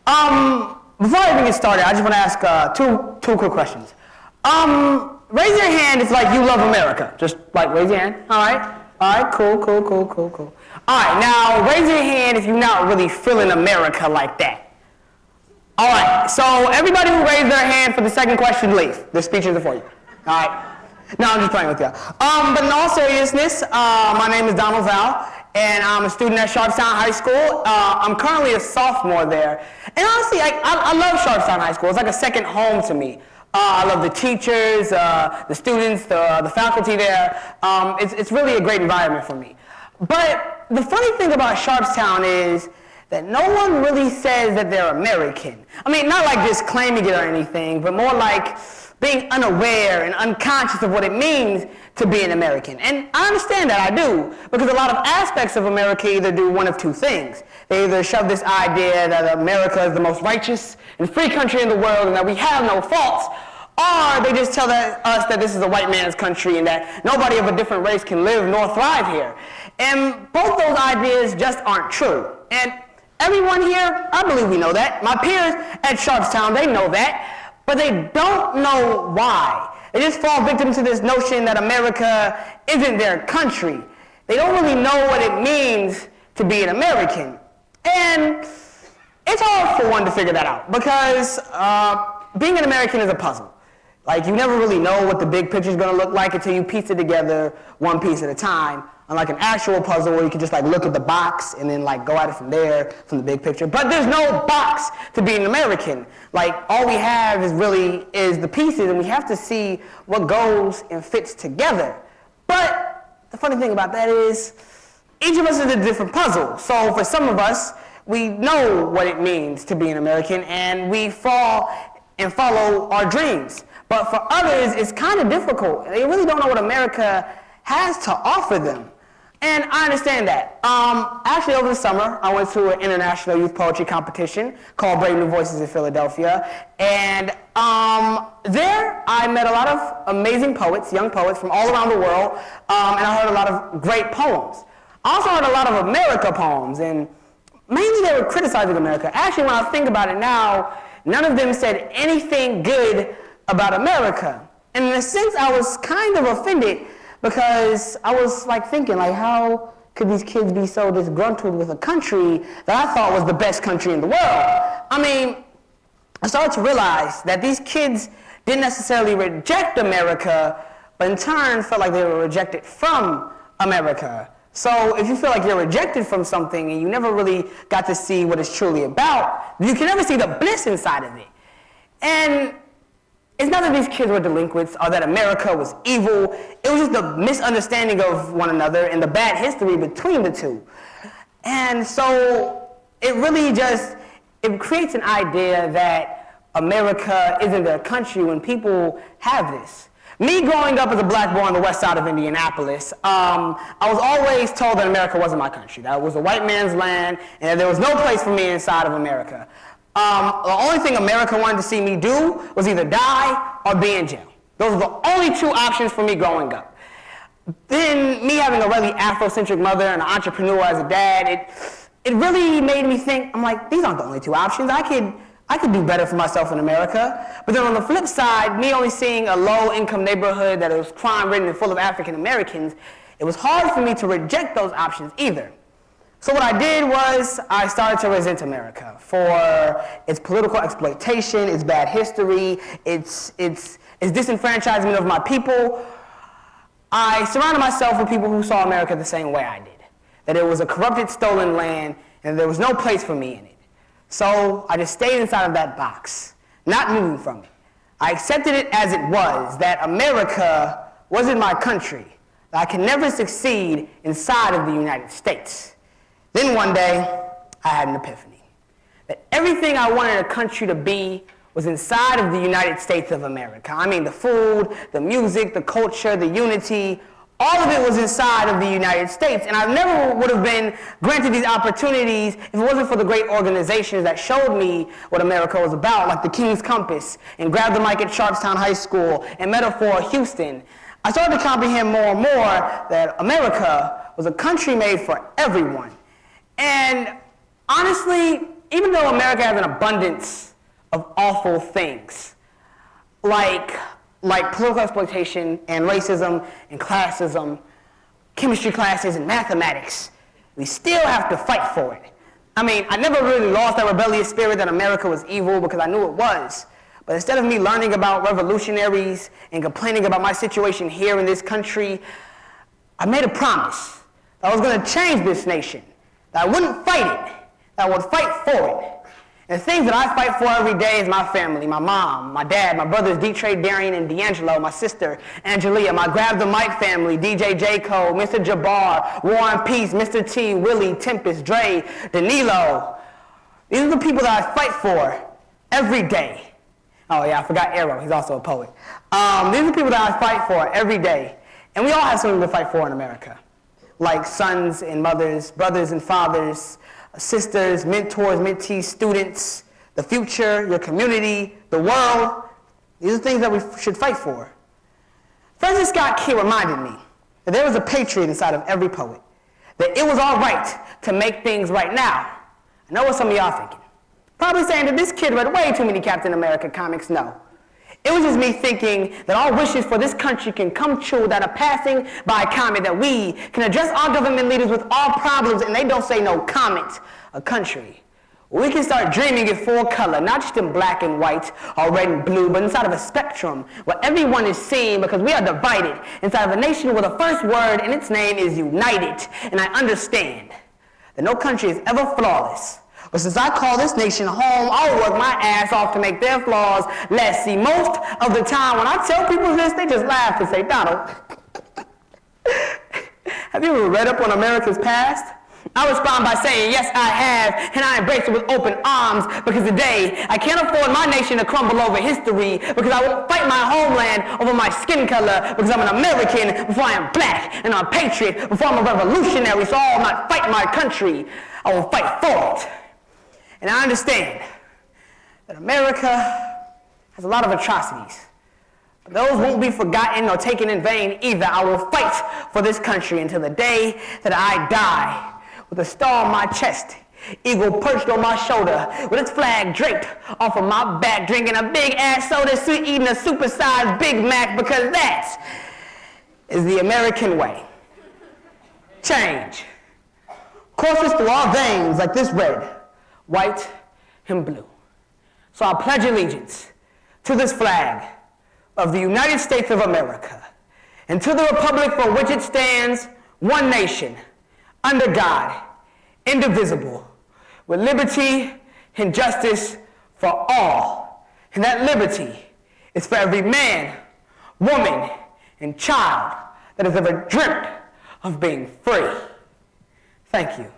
Before I even get started, I just want to ask two quick questions. Raise your hand if like you love America. Just like raise your hand. All right, cool. All right, now raise your hand if you're not really feeling America like that. All right, so everybody who raised their hand for the second question, leave. The speeches are for you. All right. No, I'm just playing with you. But in all seriousness, my name is Donald Val, and I'm a student at Sharpstown High School. I'm currently a sophomore there. And honestly, I love Sharpstown High School. It's like a second home to me. I love the teachers, the students, the faculty there. It's really a great environment for me. But the funny thing about Sharpstown is that no one really says that they're American. I mean, not like just claiming it or anything, but more like being unaware and unconscious of what it means to be an American. And I understand that, I do, because a lot of aspects of America either do one of two things. They either shove this idea that America is the most righteous and free country in the world and that we have no faults, or they just tell us that this is a white man's country and that nobody of a different race can live nor thrive here. And both those ideas just aren't true. And everyone here, I believe we know that. My peers at Sharpstown, they know that, but they don't know why. They just fall victim to this notion that America isn't their country. They don't really know what it means to be an American. And it's hard for one to figure that out because being an American is a puzzle. Like, you never really know what the big picture is going to look like until you piece it together one piece at a time. Unlike an actual puzzle where you can just like look at the box and then like go at it from there, from the big picture. But there's no box to be an American. Like, all we have is the pieces, and we have to see what goes and fits together. But the funny thing about that is each of us is a different puzzle. So for some of us, we know what it means to be an American, and we fall and follow our dreams. But for others, it's kind of difficult. They really don't know what America has to offer them. And I understand that. Actually, over the summer, I went to an international youth poetry competition called Brave New Voices in Philadelphia. And there, I met a lot of amazing poets, young poets from all around the world, and I heard a lot of great poems. I also heard a lot of America poems, and mainly they were criticizing America. Actually, when I think about it now, none of them said anything good about America. And in a sense, I was kind of offended because I was like thinking, like, how could these kids be so disgruntled with a country that I thought was the best country in the world? I mean, I started to realize that these kids didn't necessarily reject America, but in turn felt like they were rejected from America. So if you feel like you're rejected from something and you never really got to see what it's truly about, you can never see the bliss inside of it. And it's not that these kids were delinquents or that America was evil. It was just the misunderstanding of one another and the bad history between the two. And so it really it creates an idea that America isn't their country when people have this. Me growing up as a black boy on the west side of Indianapolis, I was always told that America wasn't my country, that it was a white man's land, and that there was no place for me inside of America. The only thing America wanted to see me do was either die or be in jail. Those were the only two options for me growing up. Then me having a really Afrocentric mother and an entrepreneur as a dad, it really made me think, I'm like, these aren't the only two options. I could do better for myself in America. But then on the flip side, me only seeing a low-income neighborhood that was crime-ridden and full of African Americans, it was hard for me to reject those options either. So what I did was I started to resent America for its political exploitation, its bad history, its disenfranchisement of my people. I surrounded myself with people who saw America the same way I did, that it was a corrupted, stolen land, and there was no place for me in it. So I just stayed inside of that box, not moving from it. I accepted it as it was, that America wasn't my country, that I could never succeed inside of the United States. Then one day, I had an epiphany, that everything I wanted a country to be was inside of the United States of America. I mean, the food, the music, the culture, the unity, all of it was inside of the United States. And I never would have been granted these opportunities if it wasn't for the great organizations that showed me what America was about, like the King's Compass, and Grab the Mic at Sharpstown High School, and Metaphor Houston. I started to comprehend more and more that America was a country made for everyone. And honestly, even though America has an abundance of awful things, like political exploitation and racism and classism, chemistry classes and mathematics, we still have to fight for it. I mean, I never really lost that rebellious spirit that America was evil because I knew it was. But instead of me learning about revolutionaries and complaining about my situation here in this country, I made a promise that I was going to change this nation, that I wouldn't fight it, that I would fight for it. And the things that I fight for every day is my family, my mom, my dad, my brothers D-Trey, Darian, and D'Angelo, my sister, Angelia, my Grab the Mic family, DJ J. Cole, Mr. Jabbar, War and Peace, Mr. T, Willie, Tempest, Dre, Danilo. These are the people that I fight for every day. Oh yeah, I forgot Arrow, he's also a poet. These are the people that I fight for every day. And we all have something to fight for in America. Like sons and mothers, brothers and fathers, sisters, mentors, mentees, students, the future, your community, the world. These are things that we should fight for. Francis Scott Key reminded me that there was a patriot inside of every poet, that it was all right to make things right now. I know what some of y'all are thinking. Probably saying that this kid read way too many Captain America comics. No. It was just me thinking that our wishes for this country can come true without a passing by comment, that we can address our government leaders with all problems and they don't say no comment. A country where we can start dreaming in full color, not just in black and white or red and blue, but inside of a spectrum where everyone is seen, because we are divided inside of a nation where the first word in its name is united. And I understand that no country is ever flawless. But since I call this nation home, I'll work my ass off to make their flaws less. See, most of the time when I tell people this, they just laugh and say, Donald, have you ever read up on America's past? I respond by saying, yes, I have, and I embrace it with open arms, because today I can't afford my nation to crumble over history, because I won't fight my homeland over my skin color, because I'm an American before I am black, and I'm a patriot before I'm a revolutionary, so I'll not fight my country, I will fight for it. And I understand that America has a lot of atrocities, but those won't be forgotten or taken in vain either. I will fight for this country until the day that I die, with a star on my chest, eagle perched on my shoulder, with its flag draped off of my back, drinking a big-ass soda, eating a supersized Big Mac, because that is the American way. Change courses through our veins like this red, white, and blue. So I pledge allegiance to this flag of the United States of America and to the republic for which it stands, one nation, under God, indivisible, with liberty and justice for all. And that liberty is for every man, woman, and child that has ever dreamt of being free. Thank you.